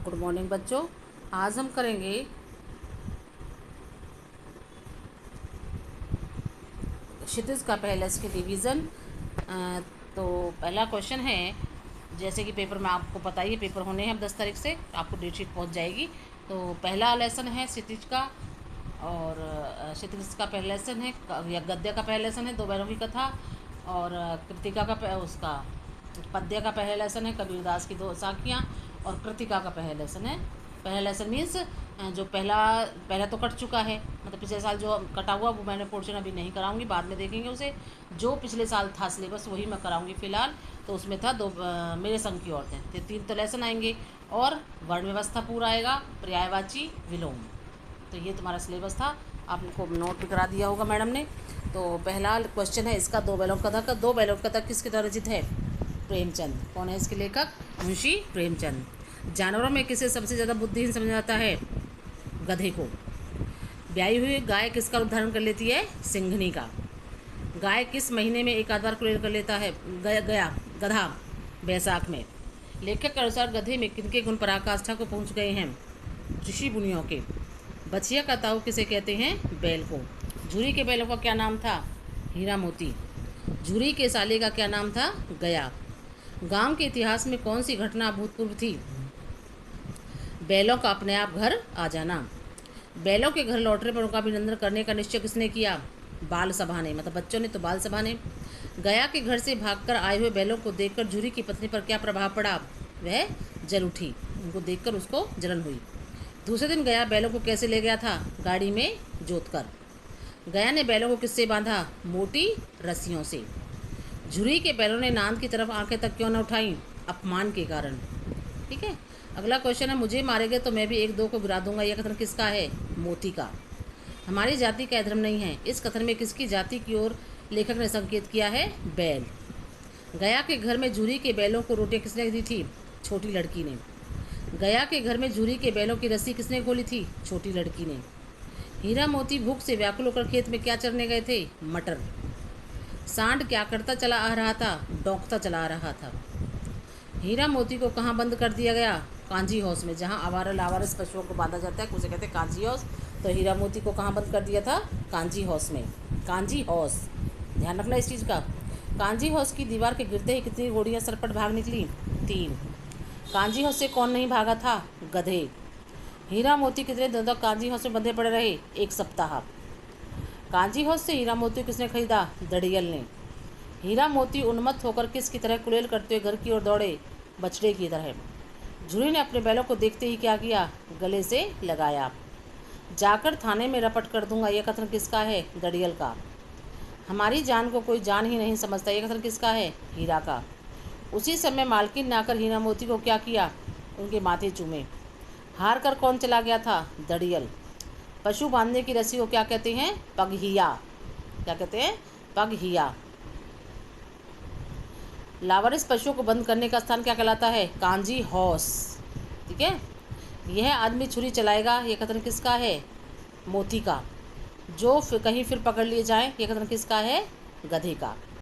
Good morning बच्चों। आज हम करेंगे क्षितिज का पहला इसके डिवीज़न। तो पहला क्वेश्चन है, जैसे कि पेपर में आपको पता ही है, पेपर होने हैं अब 10 तारीख से, आपको डेट शीट पहुँच जाएगी। तो पहला लेसन है क्षितिज का, और क्षितिज का पहला लेसन है, या गद्य का पहला लेसन है, दो बहनों की कथा। और कृतिका का उसका पद्य का पहला लेसन है, कबीरदास की दो साखियाँ। और कृतिका का पहला लेसन है। पहला लेसन मीन्स जो पहला तो कट चुका है, मतलब पिछले साल जो कटा हुआ वो मैंने पोर्शन अभी नहीं कराऊंगी, बाद में देखेंगे उसे। जो पिछले साल था सिलेबस वही मैं कराऊंगी फ़िलहाल। तो उसमें था दो मेरे संग की औरतें, तो 3 तो लेसन आएंगे। और वर्ण व्यवस्था पूरा आएगा, पर्यायवाची, विलोम। तो ये तुम्हारा सिलेबस था, आपको नोट भी करा दिया होगा मैडम ने। तो पहला क्वेश्चन है इसका, दो बैलों का था। दो बैलों का था किसके द्वारा रचित है? प्रेमचंद। कौन है इसके लेखक? मुंशी प्रेमचंद। जानवरों में किसे सबसे ज़्यादा बुद्धिहीन समझा जाता है? गधे को। ब्याई हुई गाय किसका रूप धारण कर लेती है? सिंघनी का। गाय किस महीने में एक आध बार कुरेल कर लेता है? गधा बैसाख में। लेखक के अनुसार गधे में किनके गुण पराकाष्ठा को पहुंच गए हैं? ऋषि मुनियों के। बछिया का ताऊ किसे कहते हैं? बैल को। झूरी के बैलों का क्या नाम था? हीरा मोती। झूरी के साले का क्या नाम था? गया। गांव के इतिहास में कौन सी घटना अभूतपूर्व थी? बैलों का अपने आप घर आ जाना। बैलों के घर लौटने पर उनका अभिनंदन करने का निश्चय किसने किया? बाल सभा ने, मतलब बच्चों ने, तो बाल सभा ने। गया के घर से भागकर आए हुए बैलों को देखकर झूरी की पत्नी पर क्या प्रभाव पड़ा? वह जल उठी, उनको देखकर उसको जलन हुई। दूसरे दिन गया बैलों को कैसे ले गया था? गाड़ी में जोतकर। गया ने बैलों को किससे बांधा? मोटी रस्सियों से। झुरी के बैलों ने नांद की तरफ आंखें तक क्यों न उठाई? अपमान के कारण। ठीक है। अगला क्वेश्चन है, मुझे मारेंगे तो मैं भी एक दो को गिरा दूंगा, यह कथन किसका है? मोती का। हमारी जाति का धर्म नहीं है, इस कथन में किसकी जाति की ओर लेखक ने संकेत किया है? बैल। गया के घर में झूरी के बैलों को रोटियां किसने दी थी? छोटी लड़की ने। गया के घर में झूरी के बैलों की रस्सी किसने खोली थी? छोटी लड़की ने। हीरा मोती भूख से व्याकुल होकर खेत में क्या चरने गए थे? मटर। सांड क्या करता चला आ रहा था? डौंकता चला आ रहा था। हीरा मोती को कहाँ बंद कर दिया गया? कांजी हाउस में, जहाँ आवारा लावारिस पशुओं को बांधा जाता है, उसे कहते हैं कांजी हाउस। तो हीरा मोती को कहाँ बंद कर दिया था? कांजी हाउस में। कांजी हाउस, ध्यान रखना इस चीज़ का। कांजी हाउस की दीवार के गिरते ही कितनी घोड़ियाँ सरपट भाग निकली? 3। कांजी हाउस से कौन नहीं भागा था? गधे। हीरा मोती कितने दिनों तक कांजी हाउस में बंधे पड़े रहे? 1 सप्ताह। कांजी हाउस से हीरा मोती किसने खरीदा? दड़ियल ने। हीरा मोती उन्मत्त होकर किसकी तरह कुड़ेल करते हुए घर की ओर दौड़े? बछड़े की तरह। झूरी ने अपने बैलों को देखते ही क्या किया? गले से लगाया। जाकर थाने में रपट कर दूंगा, यह कथन किसका है? दड़ियल का। हमारी जान को कोई जान ही नहीं समझता, यह कथन किसका है? हीरा का। उसी समय मालकिन ने आकर हीरा मोती को क्या किया? उनके माथे चूमे। हार कर कौन चला गया था? दड़ियल। पशु बांधने की रस्सी को क्या कहते हैं? पगहिया। क्या कहते हैं? पगहिया। लावारिस पशुओं को बंद करने का स्थान क्या कहलाता है? कांजी हाउस। ठीक है। यह आदमी छुरी चलाएगा, यह कथन किसका है? मोती का। जो कहीं फिर पकड़ लिए जाएं, यह कथन किसका है? गधे का।